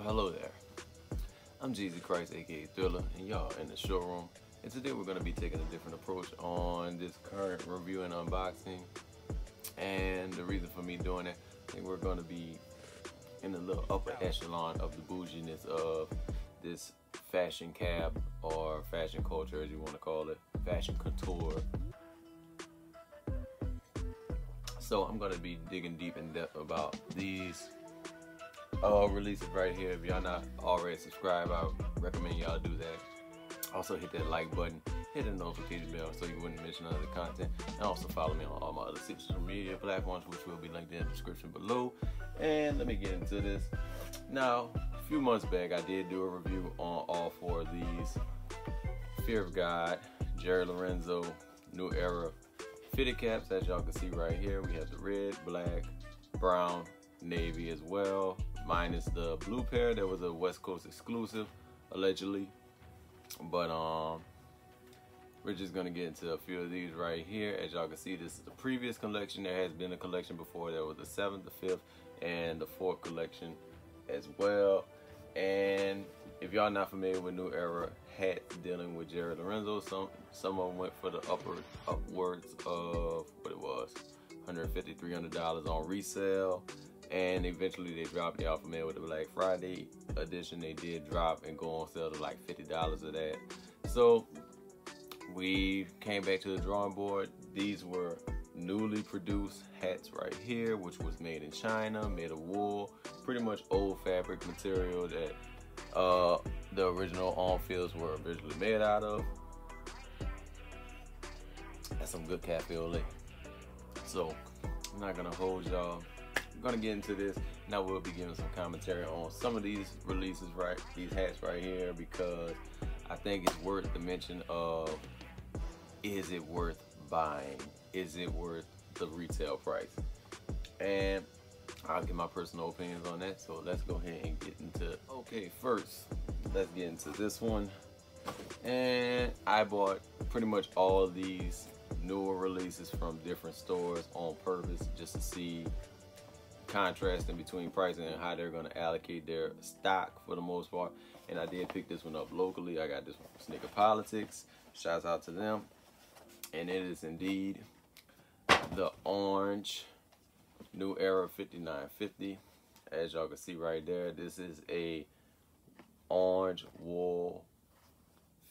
Hello there, I'm Jeezy Christ, aka Thriller, and y'all in the showroom. And today we're going to be taking a different approach on this current review and unboxing. And the reason for me doing it, I think we're going to be in the little upper echelon of the bouginess of this fashion cab, or fashion culture as you want to call it, fashion couture. So I'm going to be digging deep in depth about these releases right here. If y'all not already subscribed, I recommend y'all do that. Also hit that like button, hit the notification bell so you wouldn't miss none of the content, and also follow me on all my other social media platforms, which will be linked in the description below. And let me get into this. Now, a few months back I did do a review on all four of these Fear of God, Jerry Lorenzo New Era fitted caps. As y'all can see right here, we have the red, black, brown, navy as well, minus the blue pair that was a West Coast exclusive allegedly. But we're just gonna get into a few of these right here. As y'all can see, this is the previous collection. There has been a collection before. There was the 7th, the 5th, and the 4th collection as well. And if y'all not familiar with New Era hats dealing with Jerry Lorenzo, some of them went for the upwards of what it was, $150, $300 on resale. And eventually they dropped. Y'all familiar with the Black Friday edition? They did drop and go on sale to like $50 of that. So we came back to the drawing board. These were newly produced hats right here, which was made in China, made of wool, pretty much old fabric material that the original on-fields were originally made out of. That's some good cafe au lait. So I'm not gonna hold y'all. I'm gonna get into this, and I will be giving some commentary on some of these releases, right? These hats right here, because I think it's worth the mention of, is it worth buying? Is it worth the retail price? And I'll give my personal opinions on that. So let's go ahead and get into. Okay, first let's get into this one. And I bought pretty much all of these newer releases from different stores on purpose, just to see contrasting between pricing and how they're going to allocate their stock for the most part. And I did pick this one up locally. I got this one from Sneaker Politics. Shouts out to them. And it is indeed the orange New Era 5950. As y'all can see right there, this is a orange wool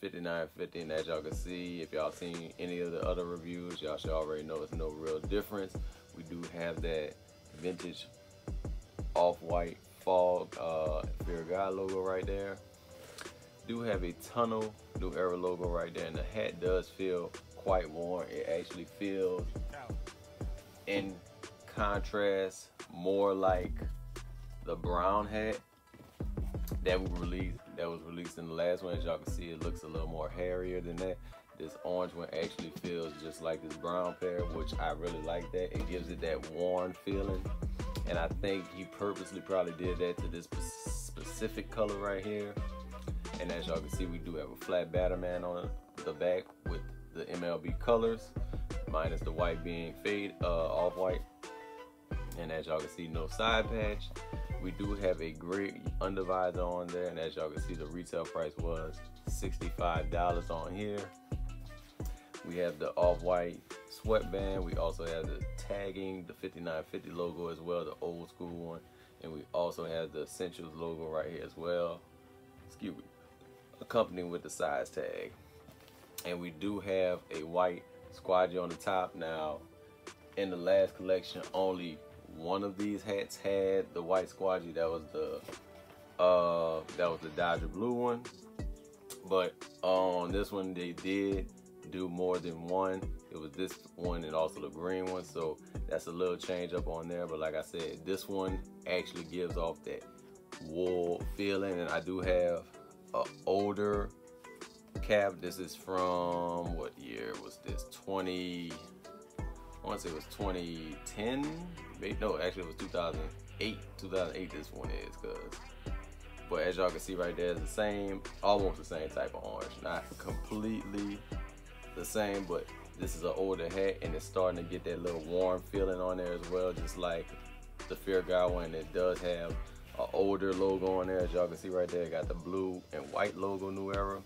5950, and as y'all can see, if y'all seen any of the other reviews, y'all should already know it's no real difference. We do have that vintage off-white fog Fear of God logo right there. Do have a tunnel New Era logo right there, and the hat does feel quite worn. It actually feels, in contrast, more like the brown hat that was released in the last one. As y'all can see, it looks a little more hairier than that. This orange one actually feels just like this brown pair, which I really like that. It gives it that worn feeling. And I think he purposely probably did that to this specific color right here. And as y'all can see, we do have a flat Batman on the back with the MLB colors, minus the white being fade off-white. And as y'all can see, no side patch. We do have a gray undervisor on there, and as y'all can see, the retail price was $65 on here. We have the off-white sweatband. We also have the tagging, the 5950 logo as well, the old school one. And we also have the Essentials logo right here as well. Excuse me. Accompanying with the size tag. And we do have a white squadgy on the top. Now, in the last collection, only one of these hats had the white squadgy. That was the Dodger blue one. But on this one, they did do more than one. It was this one and also the green one, so that's a little change up on there. But like I said, this one actually gives off that wool feeling, and I do have an older cap. This is from, what year was this? I want to say it was 2010. No, actually it was 2008. 2008 this one is, but as y'all can see right there, it's the same, almost the same type of orange. Not completely the same, but this is an older hat, and it's starting to get that little warm feeling on there as well, just like the Fear God one. It does have an older logo on there, as y'all can see right there. It got the blue and white logo, New Era,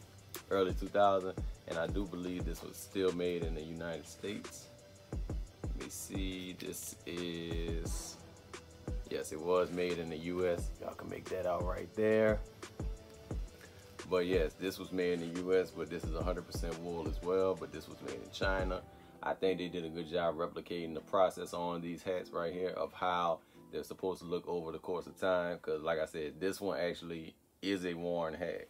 early 2000, and I do believe this was still made in the United States. Let me see, this is, yes, it was made in the US. Y'all can make that out right there. But yes, this was made in the US, but this is 100% wool as well, but this was made in China. I think they did a good job replicating the process on these hats right here of how they're supposed to look over the course of time, because like I said, this one actually is a worn hat.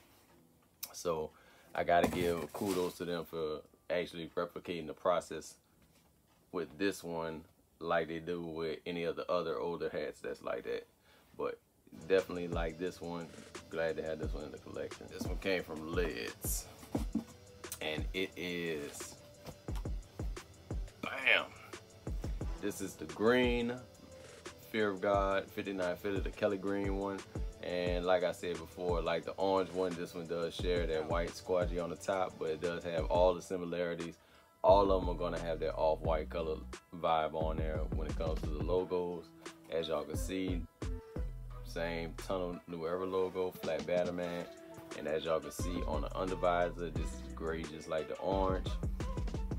So I gotta give kudos to them for actually replicating the process with this one like they do with any of the other older hats that's like that. But definitely like this one. Glad to have this one in the collection. This one came from Lids, and it is, bam, this is the green Fear of God 5950, the Kelly green one. And like I said before, like the orange one, this one does share that white squadgy on the top, but it does have all the similarities. All of them are going to have that off-white color vibe on there when it comes to the logos. As y'all can see, same Tunnel New Era logo, flat Batman. And as y'all can see on the undervisor, this is gray just like the orange.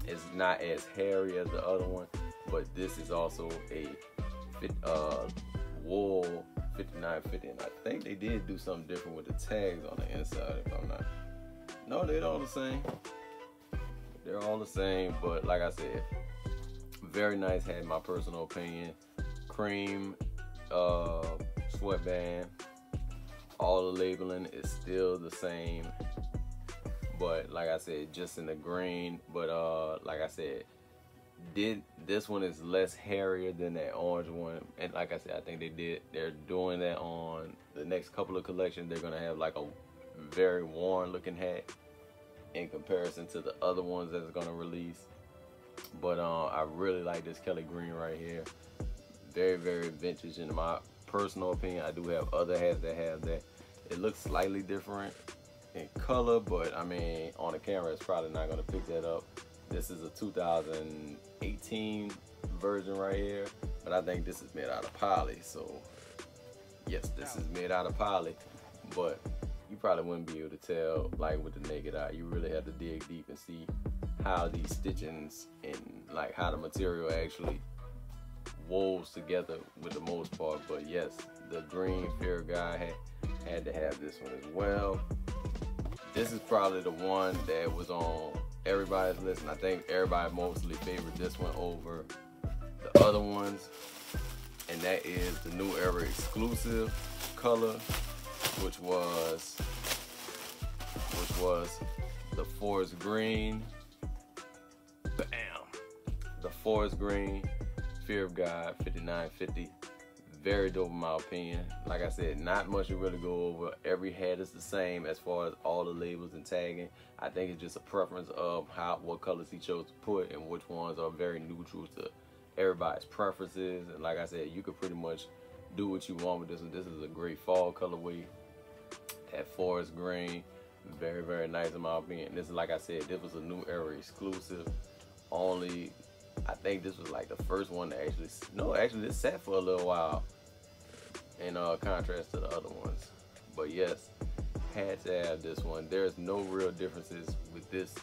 It's not as hairy as the other one, but this is also a wool 5950, and I think they did do something different with the tags on the inside, if I'm not. No, they're all the same. They're all the same, but like I said, very nice hat in my personal opinion. Cream sweatband. All the labeling is still the same, but like I said, just in the green. But like I said, this one is less hairier than that orange one, and like I said, I think they're doing that on the next couple of collections. They're gonna have like a very worn looking hat in comparison to the other ones that's gonna release. But I really like this Kelly green right here. Very, very vintage in my personal opinion. I do have other hats that have that. It looks slightly different in color, but I mean, on the camera, it's probably not gonna pick that up. This is a 2018 version right here, but I think this is made out of poly. So yes, this is made out of poly, but you probably wouldn't be able to tell like with the naked eye. You really have to dig deep and see how these stitchings and like how the material actually woves together with the most part. But yes, the green Fear guy had to have this one as well. This is probably the one that was on everybody's list, and I think everybody mostly favored this one over the other ones, and that is the New Era exclusive color, which was the forest green. Bam! The forest green Fear of God 5950. Very dope in my opinion. Like I said, not much to really go over. Every hat is the same as far as all the labels and tagging. I think it's just a preference of what colors he chose to put, and which ones are very neutral to everybody's preferences. And like I said, you could pretty much do what you want with this one. This is a great fall colorway. That forest green, very, very nice in my opinion. This is, like I said, this was a New Era exclusive. Only, I think this was like the first one to actually this sat for a little while in contrast to the other ones. But yes, had to have this one. There's no real differences with this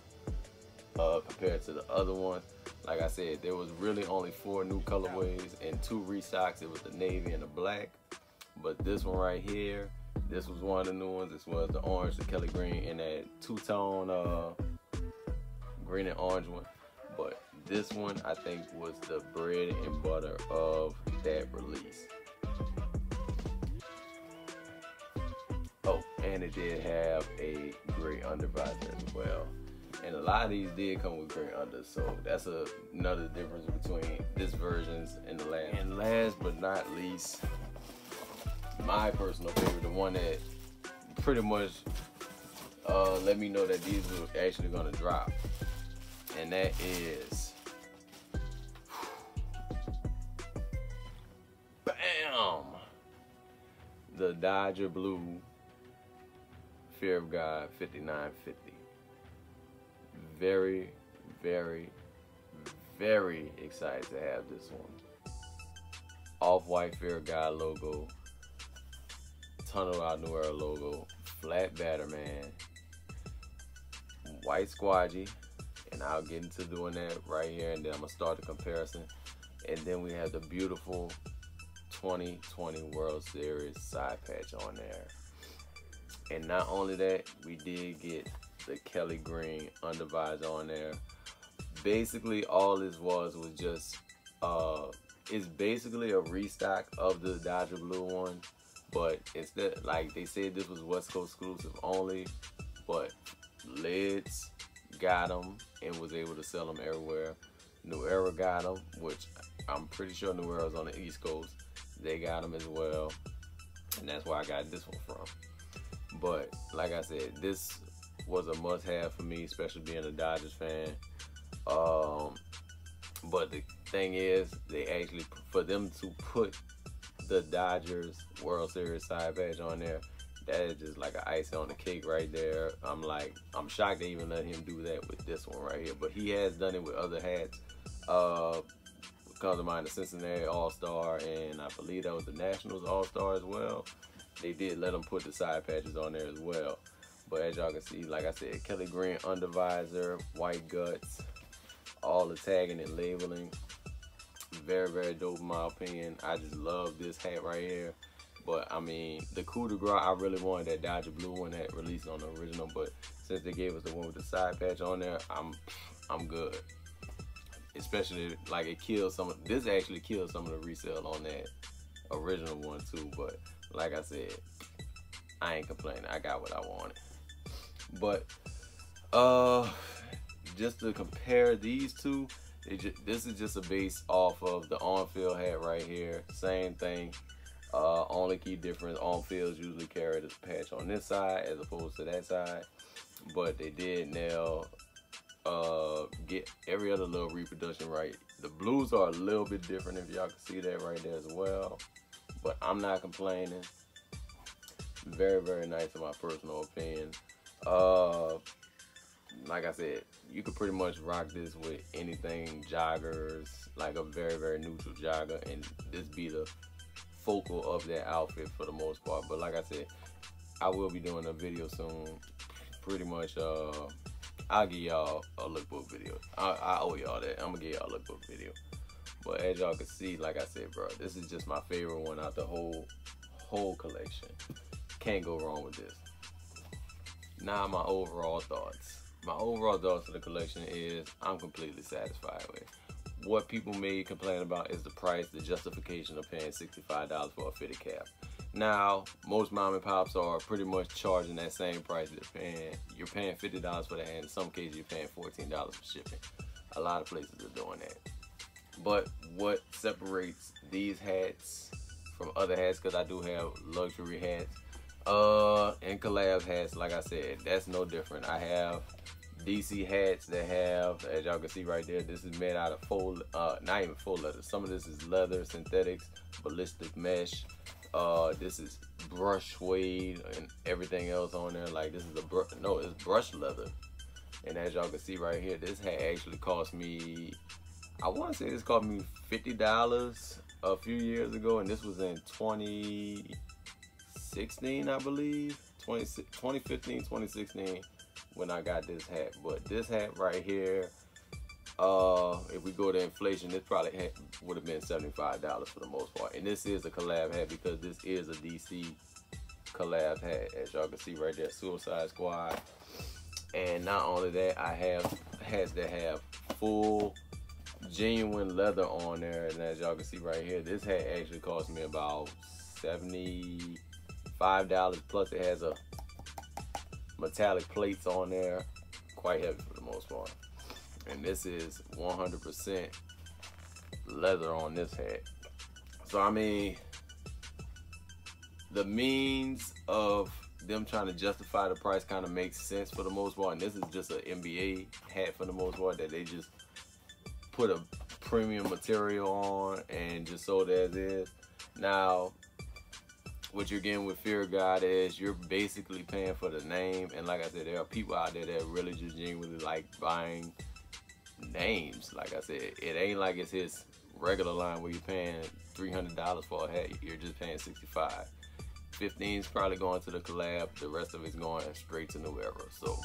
compared to the other ones. Like I said, there was really only 4 new colorways and 2 restocks. It was the navy and the black. But this one right here, this was one of the new ones. This was the orange, the Kelly green, and that two-tone green and orange one. But this one, I think, was the bread and butter of that release. Oh, and it did have a gray undervisor as well. And a lot of these did come with gray under, so that's another difference between this versions and the last. And last but not least, my personal favorite, the one that pretty much let me know that these were actually gonna drop, and that is bam, the Dodger Blue Fear of God 5950. Very, very, very excited to have this one. Off-white Fear of God logo, Tunnel Out New Era logo, flat Batterman, white Squadgy, and I'll get into doing that right here, and then I'm gonna start the comparison. And then we have the beautiful 2020 World Series side patch on there. And not only that, we did get the Kelly Green undervisor on there. Basically, all this was just it's basically a restock of the Dodger Blue one, but instead, like they said, this was West Coast exclusive only, but Lids got them and was able to sell them everywhere. New Era got them, which I'm pretty sure New Era's on the East Coast. They got them as well, and that's where I got this one from. But like I said, this was a must-have for me, especially being a Dodgers fan. But the thing is, they actually, for them to put the Dodgers World Series side patch on there, that is just like an icing on the cake right there. I'm shocked they even let him do that with this one right here. But he has done it with other hats. Comes to mind the Cincinnati All-Star, and I believe that was the Nationals All-Star as well. They did let him put the side patches on there as well. But as y'all can see, like I said, Kelly Green undervisor, white guts, all the tagging and labeling. Very, very dope in my opinion. I just love this hat right here. But I mean, the coup de grace, I really wanted that Dodger Blue one that released on the original, but since they gave us the one with the side patch on there, I'm good. Especially like it kills some of, this actually kills some of the resale on that original one too. But like I said, I ain't complaining. I got what I wanted. But just to compare these two, this is just a base off of the on-field hat right here. Same thing. Only key difference, on-fields usually carry this patch on this side as opposed to that side. But they did nail, get every other little reproduction right. The blues are a little bit different, if y'all can see that right there as well. But I'm not complaining. Very, very nice in my personal opinion. Like I said, you could pretty much rock this with anything joggers, like a very, very neutral jogger, and this be the focal of that outfit for the most part. But like I said, I will be doing a video soon. Pretty much, I'll give y'all a lookbook video. I owe y'all that. I'm gonna give y'all a lookbook video. But as y'all can see, like I said, bro, this is just my favorite one out the whole collection. Can't go wrong with this. Now my overall thoughts. My overall thoughts of the collection is I'm completely satisfied with. What people may complain about is the price, the justification of paying $65 for a fitted cap. Now, most mom and pops are pretty much charging that same price. You're paying $50 for that, and in some cases you're paying $14 for shipping. A lot of places are doing that. But what separates these hats from other hats, because I do have luxury hats, and collab hats, like I said, that's no different. I have DC hats that have, as y'all can see right there, this is made out of faux, not even faux leather. Some of this is leather, synthetics, ballistic mesh. This is brush suede and everything else on there. Like this is it's brush leather. And as y'all can see right here, this hat actually cost me, I want to say this cost me $50 a few years ago, and this was in 2016, I believe, 2015, 2016. When I got this hat. But this hat right here, if we go to inflation, this probably would have been $75 for the most part. And this is a collab hat because this is a DC collab hat, as y'all can see right there, Suicide Squad. And not only that, I have hats that have full genuine leather on there, and as y'all can see right here, this hat actually cost me about $75, plus it has a metallic plates on there, quite heavy for the most part. And this is 100% leather on this hat. So I mean, the means of them trying to justify the price kind of makes sense for the most part. And this is just an NBA hat for the most part that they just put a premium material on and just sold it as is. Now, what you're getting with Fear of God is you're basically paying for the name. And like I said, there are people out there that really just genuinely like buying names. Like I said, it ain't like it's his regular line where you're paying $300 for a hat. You're just paying $65. $15's probably going to the collab. The rest of it's going straight to New Era. So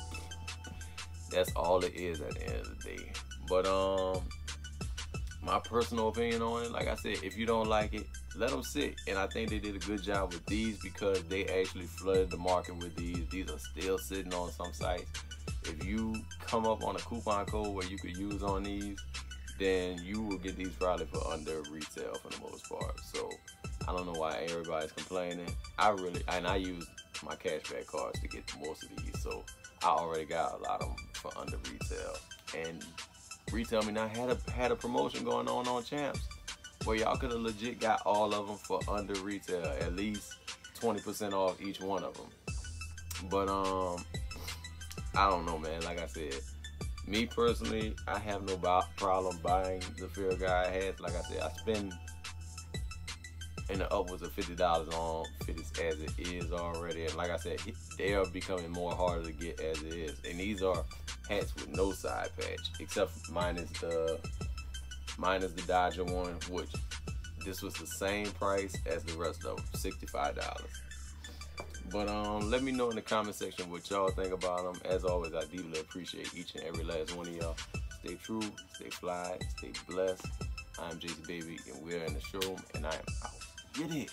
that's all it is at the end of the day. But my personal opinion on it, like I said, if you don't like it, let them sit. And I think they did a good job with these because they actually flooded the market with these. These are still sitting on some sites. If you come up on a coupon code where you could use on these, then you will get these probably for under retail for the most part. So I don't know why everybody's complaining. I use my cashback cards to get most of these, so I already got a lot of them for under retail. And Retail Me Not had a promotion going on Champs where y'all could have legit got all of them for under retail, at least 20% off each one of them. But I don't know, man. Like I said, me personally, I have no problem buying the Fear of God hats. Like I said, I spend in the upwards of $50 on fitted as it is already. And like I said, they are becoming more harder to get as it is. And these are hats with no side patch, except minus the Dodger one, which this was the same price as the rest of them, $65. But let me know in the comment section what y'all think about them. As always, I deeply appreciate each and every last one of y'all. Stay true, stay fly, stay blessed. I'm JC Baby, and we're in the showroom, and I am out. Get it.